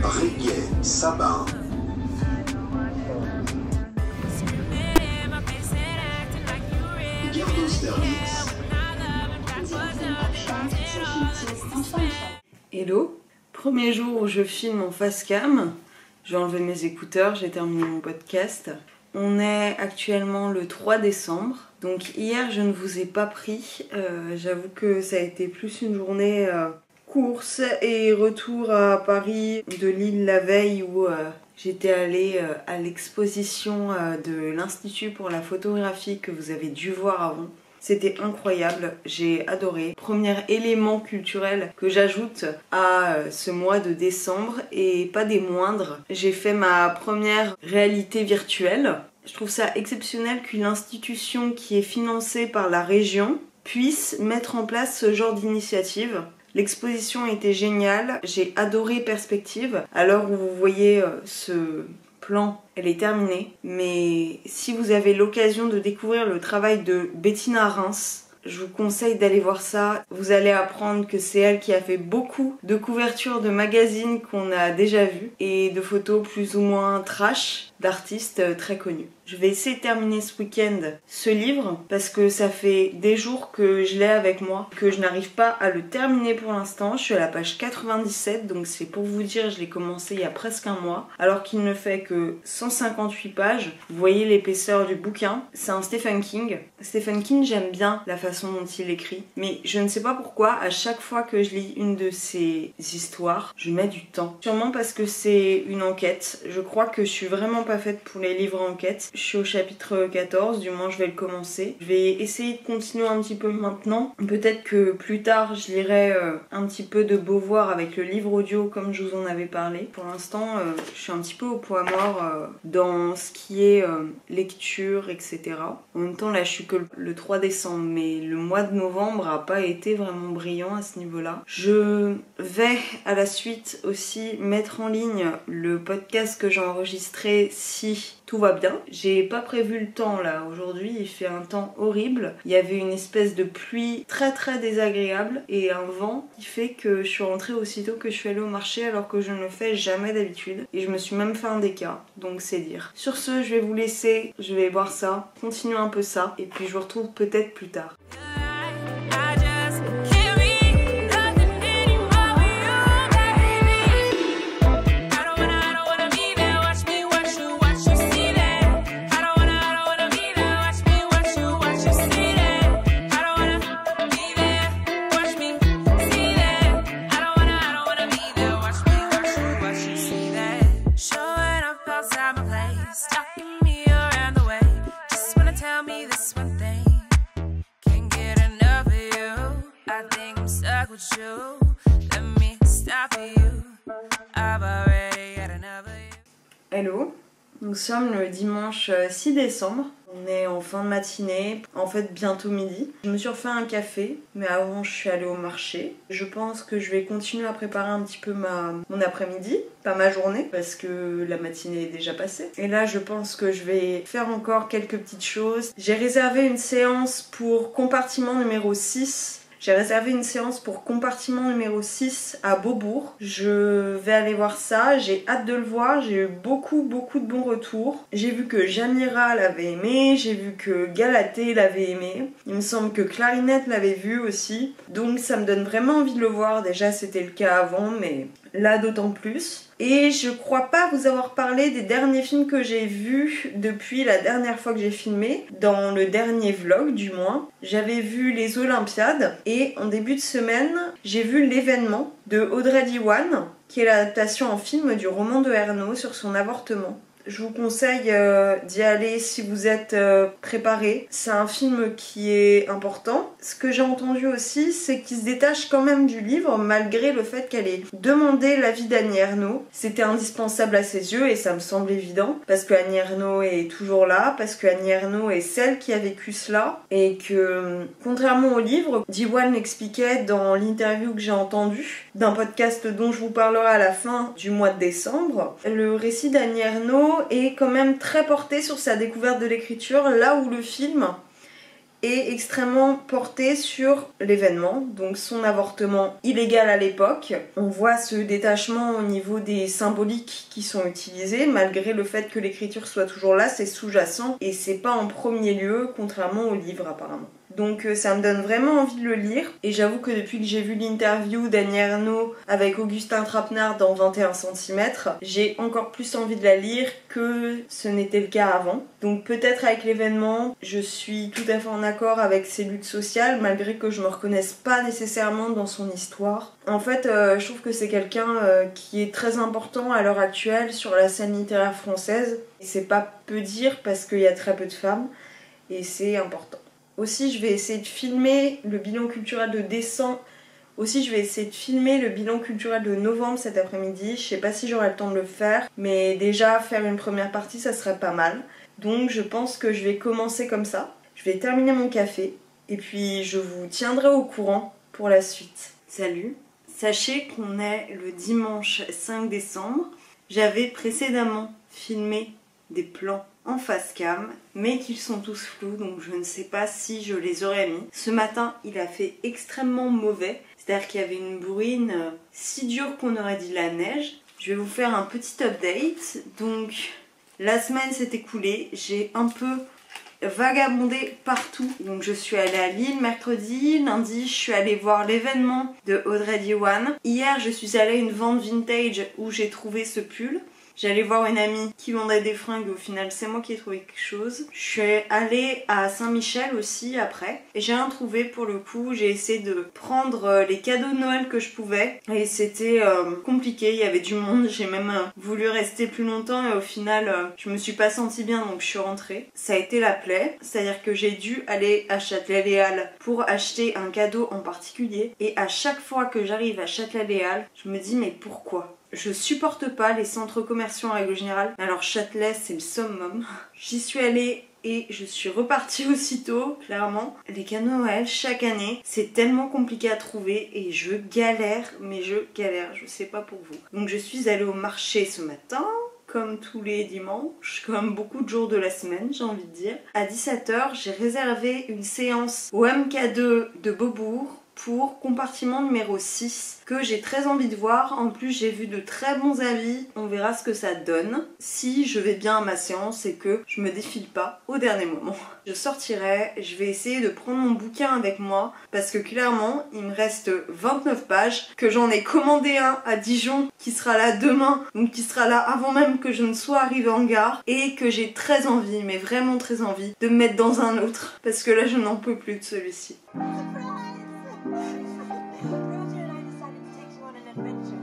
Rivière, Sabin. Hello, premier jour où je filme en face cam, j'ai enlevé mes écouteurs, j'ai terminé mon podcast. On est actuellement le 3 décembre, donc hier je ne vous ai pas pris, j'avoue que ça a été plus une journée course et retour à Paris de Lille la veille où j'étais allée à l'exposition de l'Institut pour la photographie que vous avez dû voir avant. C'était incroyable, j'ai adoré. Premier élément culturel que j'ajoute à ce mois de décembre et pas des moindres. J'ai fait ma première réalité virtuelle. Je trouve ça exceptionnel qu'une institution qui est financée par la région puisse mettre en place ce genre d'initiative. L'exposition était géniale, j'ai adoré Perspective. À l'heure où vous voyez ce plan, elle est terminée. Mais si vous avez l'occasion de découvrir le travail de Bettina Reims, je vous conseille d'aller voir ça. Vous allez apprendre que c'est elle qui a fait beaucoup de couvertures de magazines qu'on a déjà vues et de photos plus ou moins trash d'artistes très connus. Je vais essayer de terminer ce week-end ce livre parce que ça fait des jours que je l'ai avec moi, que je n'arrive pas à le terminer pour l'instant. Je suis à la page 97, donc c'est pour vous dire, je l'ai commencé il y a presque un mois, alors qu'il ne fait que 158 pages. Vous voyez l'épaisseur du bouquin. C'est un Stephen King. Stephen King, j'aime bien la façon dont il écrit, mais je ne sais pas pourquoi, à chaque fois que je lis une de ses histoires, je mets du temps. Sûrement parce que c'est une enquête. Je crois que je suis vraiment pas faite pour les livres enquêtes. Je suis au chapitre 14, du moins je vais le commencer. Je vais essayer de continuer un petit peu maintenant. Peut-être que plus tard je lirai un petit peu de Beauvoir avec le livre audio comme je vous en avais parlé. Pour l'instant je suis un petit peu au poids mort dans ce qui est lecture, etc. En même temps là je suis que le 3 décembre, mais le mois de novembre a pas été vraiment brillant à ce niveau-là. Je vais à la suite aussi mettre en ligne le podcast que j'ai enregistré si tout va bien. J'ai pas prévu le temps là, aujourd'hui il fait un temps horrible. Il y avait une espèce de pluie très très désagréable et un vent qui fait que je suis rentrée aussitôt que je suis allée au marché alors que je ne le fais jamais d'habitude. Et je me suis même fait un déca, donc c'est dire. Sur ce, je vais vous laisser, je vais boire ça, continuer un peu ça et puis je vous retrouve peut-être plus tard. Hello, nous sommes le dimanche 6 décembre, on est en fin de matinée, en fait bientôt midi. Je me suis refait un café, mais avant je suis allée au marché. Je pense que je vais continuer à préparer un petit peu mon après-midi, pas ma journée, parce que la matinée est déjà passée. Et là je pense que je vais faire encore quelques petites choses. J'ai réservé une séance pour compartiment numéro 6. J'ai réservé une séance pour compartiment numéro 6 à Beaubourg. Je vais aller voir ça, j'ai hâte de le voir, j'ai eu beaucoup de bons retours. J'ai vu que Jamira l'avait aimé, j'ai vu que Galatée l'avait aimé. Il me semble que Clarinette l'avait vu aussi. Donc ça me donne vraiment envie de le voir, déjà c'était le cas avant, mais là d'autant plus. Et je crois pas vous avoir parlé des derniers films que j'ai vus depuis la dernière fois que j'ai filmé, dans le dernier vlog du moins. J'avais vu Les Olympiades et en début de semaine, j'ai vu L'événement de Audrey Diwan, qui est l'adaptation en film du roman de Ernaux sur son avortement. Je vous conseille d'y aller si vous êtes préparé. C'est un film qui est important. Ce que j'ai entendu aussi, c'est qu'il se détache quand même du livre, malgré le fait qu'elle ait demandé l'avis d'Annie Ernaux. C'était indispensable à ses yeux et ça me semble évident, parce que Annie Ernaux est toujours là, parce que Annie Ernaux est celle qui a vécu cela, et que, contrairement au livre, Diwan l'expliquait dans l'interview que j'ai entendue, d'un podcast dont je vous parlerai à la fin du mois de décembre, le récit d'Annie Ernaux est quand même très porté sur sa découverte de l'écriture, là où le film est extrêmement porté sur l'événement, donc son avortement illégal à l'époque. On voit ce détachement au niveau des symboliques qui sont utilisées, malgré le fait que l'écriture soit toujours là, c'est sous-jacent et c'est pas en premier lieu, contrairement au livre apparemment. Donc ça me donne vraiment envie de le lire. Et j'avoue que depuis que j'ai vu l'interview d'Annie Ernaux avec Augustin Trapenard dans 21 cm, j'ai encore plus envie de la lire que ce n'était le cas avant. Donc peut-être avec l'événement, je suis tout à fait en accord avec ses luttes sociales, malgré que je me reconnaisse pas nécessairement dans son histoire. En fait, je trouve que c'est quelqu'un qui est très important à l'heure actuelle sur la scène littéraire française. Et c'est pas peu dire parce qu'il y a très peu de femmes, et c'est important. Aussi, je vais essayer de filmer le bilan culturel de décembre. Aussi, je vais essayer de filmer le bilan culturel de novembre cet après-midi. Je sais pas si j'aurai le temps de le faire, mais déjà faire une première partie, ça serait pas mal. Donc, je pense que je vais commencer comme ça. Je vais terminer mon café et puis je vous tiendrai au courant pour la suite. Salut! Sachez qu'on est le dimanche 5 décembre. J'avais précédemment filmé des plans en face cam, mais qu'ils sont tous flous, donc je ne sais pas si je les aurais mis. Ce matin, il a fait extrêmement mauvais, c'est-à-dire qu'il y avait une bruine si dure qu'on aurait dit la neige. Je vais vous faire un petit update. Donc, la semaine s'est écoulée, j'ai un peu vagabondé partout. Donc je suis allée à Lille mercredi, lundi je suis allée voir l'événement de Audrey Diwan. Hier je suis allée à une vente vintage où j'ai trouvé ce pull. J'allais voir une amie qui vendait des fringues, au final c'est moi qui ai trouvé quelque chose. Je suis allée à Saint-Michel aussi après et j'ai rien trouvé pour le coup. J'ai essayé de prendre les cadeaux de Noël que je pouvais et c'était compliqué, il y avait du monde. J'ai même voulu rester plus longtemps et au final je me suis pas sentie bien donc je suis rentrée. Ça a été la plaie, c'est-à-dire que j'ai dû aller à Châtelet-Les-Halles pour acheter un cadeau en particulier et à chaque fois que j'arrive à Châtelet-Les-Halles, je me dis mais pourquoi ? Je supporte pas les centres commerciaux en règle générale. Alors Châtelet, c'est le summum. J'y suis allée et je suis repartie aussitôt, clairement. Les cadeaux Noël, chaque année, c'est tellement compliqué à trouver et je galère, mais je galère, je sais pas pour vous. Donc je suis allée au marché ce matin, comme tous les dimanches, comme beaucoup de jours de la semaine, j'ai envie de dire. À 17h, j'ai réservé une séance au MK2 de Beaubourg pour compartiment numéro 6 que j'ai très envie de voir. En plus j'ai vu de très bons avis, on verra ce que ça donne si je vais bien à ma séance et que je me défile pas au dernier moment. Je sortirai, je vais essayer de prendre mon bouquin avec moi parce que clairement il me reste 29 pages, que j'en ai commandé un à Dijon qui sera là demain, donc qui sera là avant même que je ne sois arrivée en gare, et que j'ai très envie, mais vraiment très envie de me mettre dans un autre parce que là je n'en peux plus de celui-ci. Roger and I decided to take you on an adventure.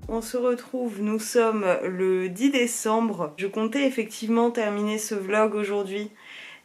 on se retrouve, nous sommes le 10 décembre. Je comptais effectivement terminer ce vlog aujourd'hui.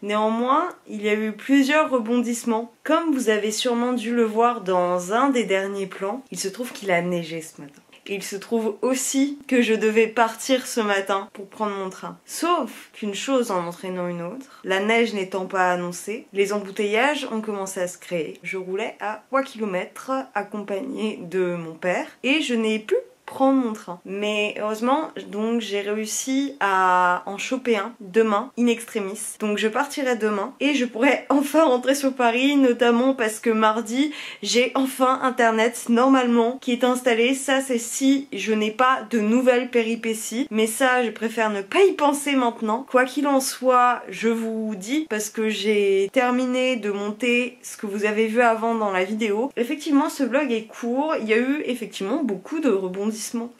Néanmoins, il y a eu plusieurs rebondissements. Comme vous avez sûrement dû le voir dans un des derniers plans, il se trouve qu'il a neigé ce matin. Et il se trouve aussi que je devais partir ce matin pour prendre mon train. Sauf qu'une chose en entraînant une autre, la neige n'étant pas annoncée, les embouteillages ont commencé à se créer. Je roulais à 3 km accompagnée de mon père et je n'ai pu prendre mon train. Mais heureusement, donc j'ai réussi à en choper un demain, in extremis. Donc je partirai demain et je pourrai enfin rentrer sur Paris, notamment parce que mardi, j'ai enfin internet normalement qui est installé. Ça c'est si je n'ai pas de nouvelles péripéties. Mais ça, je préfère ne pas y penser maintenant. Quoi qu'il en soit, je vous dis, parce que j'ai terminé de monter ce que vous avez vu avant dans la vidéo. Effectivement, ce vlog est court. Il y a eu effectivement beaucoup de rebondissements.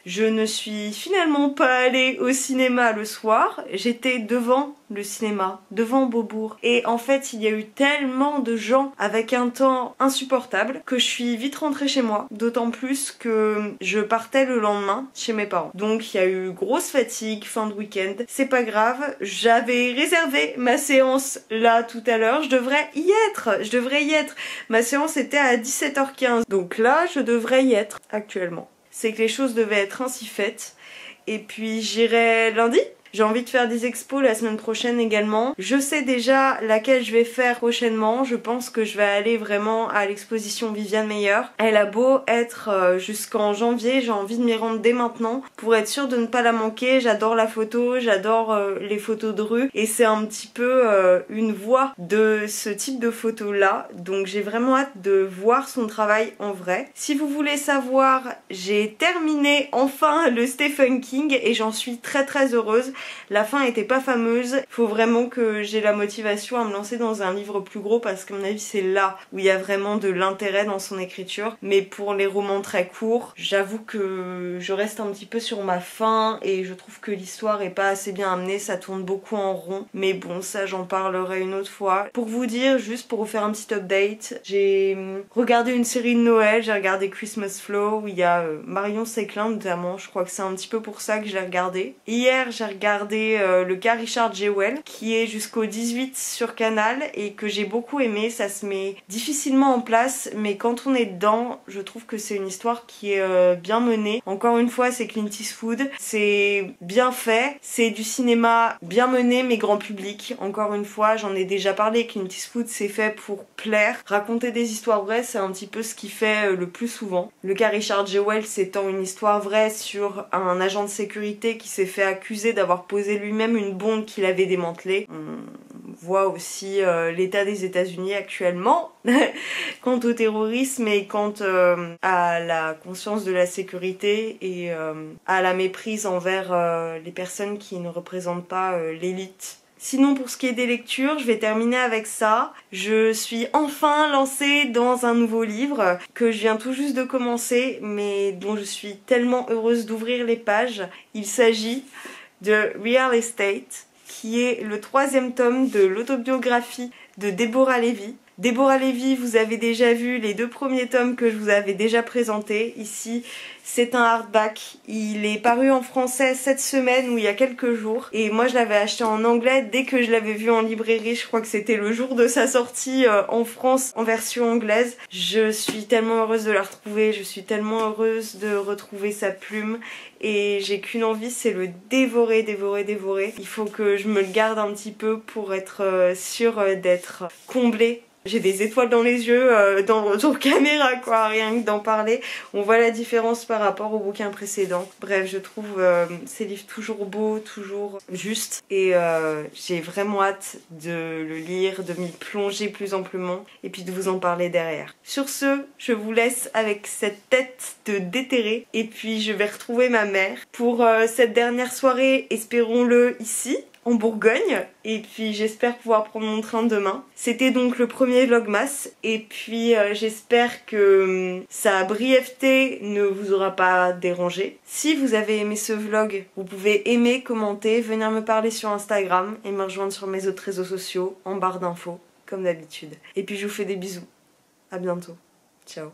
Je ne suis finalement pas allée au cinéma le soir, j'étais devant le cinéma, devant Beaubourg. Et en fait, il y a eu tellement de gens avec un temps insupportable que je suis vite rentrée chez moi. D'autant plus que je partais le lendemain chez mes parents. Donc il y a eu grosse fatigue, fin de week-end. C'est pas grave, j'avais réservé ma séance là tout à l'heure. Je devrais y être. Ma séance était à 17h15. Donc là, je devrais y être actuellement. C'est que les choses devaient être ainsi faites. Et puis j'irai lundi. J'ai envie de faire des expos la semaine prochaine également. Je sais déjà laquelle je vais faire prochainement. Je pense que je vais aller vraiment à l'exposition Viviane Meyer. Elle a beau être jusqu'en janvier, j'ai envie de m'y rendre dès maintenant pour être sûre de ne pas la manquer. J'adore la photo, j'adore les photos de rue et c'est un petit peu une voie de ce type de photos là. Donc j'ai vraiment hâte de voir son travail en vrai. Si vous voulez savoir, j'ai terminé enfin le Stephen King et j'en suis très heureuse. La fin était pas fameuse, faut vraiment que j'ai la motivation à me lancer dans un livre plus gros parce qu'à mon avis c'est là où il y a vraiment de l'intérêt dans son écriture. Mais pour les romans très courts, j'avoue que je reste un petit peu sur ma faim et je trouve que l'histoire est pas assez bien amenée, ça tourne beaucoup en rond. Mais bon, ça j'en parlerai une autre fois. Pour vous dire, juste pour vous faire un petit update, j'ai regardé une série de Noël, j'ai regardé Christmas Flow où il y a Marion Séclin notamment, je crois que c'est un petit peu pour ça que je l'ai regardé. Hier j'ai regardé le cas Richard Jewell qui est jusqu'au 18 sur Canal et que j'ai beaucoup aimé. Ça se met difficilement en place mais quand on est dedans, je trouve que c'est une histoire qui est bien menée. Encore une fois, c'est Clint Eastwood, c'est bien fait, c'est du cinéma bien mené mais grand public. Encore une fois, j'en ai déjà parlé, Clint Eastwood c'est fait pour plaire. Raconter des histoires vraies, c'est un petit peu ce qu'il fait le plus souvent. Le cas Richard Jewell s'étant une histoire vraie sur un agent de sécurité qui s'est fait accuser d'avoir posé lui-même une bombe qu'il avait démantelée. On voit aussi l'état des États-Unis actuellement quant au terrorisme et quant à la conscience de la sécurité et à la méprise envers les personnes qui ne représentent pas l'élite. Sinon, pour ce qui est des lectures, je vais terminer avec ça. Je suis enfin lancée dans un nouveau livre que je viens tout juste de commencer mais dont je suis tellement heureuse d'ouvrir les pages. Il s'agit de Real Estate, qui est le 3e tome de l'autobiographie de Deborah Levy. Deborah Levy, vous avez déjà vu les 2 premiers tomes que je vous avais déjà présentés. Ici, c'est un hardback. Il est paru en français cette semaine ou il y a quelques jours. Et moi, je l'avais acheté en anglais dès que je l'avais vu en librairie. Je crois que c'était le jour de sa sortie en France en version anglaise. Je suis tellement heureuse de la retrouver. Je suis tellement heureuse de retrouver sa plume. Et j'ai qu'une envie, c'est le dévorer. Il faut que je me le garde un petit peu pour être sûre d'être comblée. J'ai des étoiles dans les yeux, dans le retour caméra quoi, rien que d'en parler. On voit la différence par rapport au bouquin précédent. Bref, je trouve ces livres toujours beaux, toujours justes. Et j'ai vraiment hâte de le lire, de m'y plonger plus amplement et puis de vous en parler derrière. Sur ce, je vous laisse avec cette tête de déterré. Et puis je vais retrouver ma mère pour cette dernière soirée, espérons-le ici. En Bourgogne et puis j'espère pouvoir prendre mon train demain. C'était donc le premier vlogmas et puis j'espère que sa brièveté ne vous aura pas dérangé. Si vous avez aimé ce vlog, vous pouvez aimer, commenter, venir me parler sur Instagram et me rejoindre sur mes autres réseaux sociaux en barre d'infos comme d'habitude. Et puis je vous fais des bisous. À bientôt. Ciao.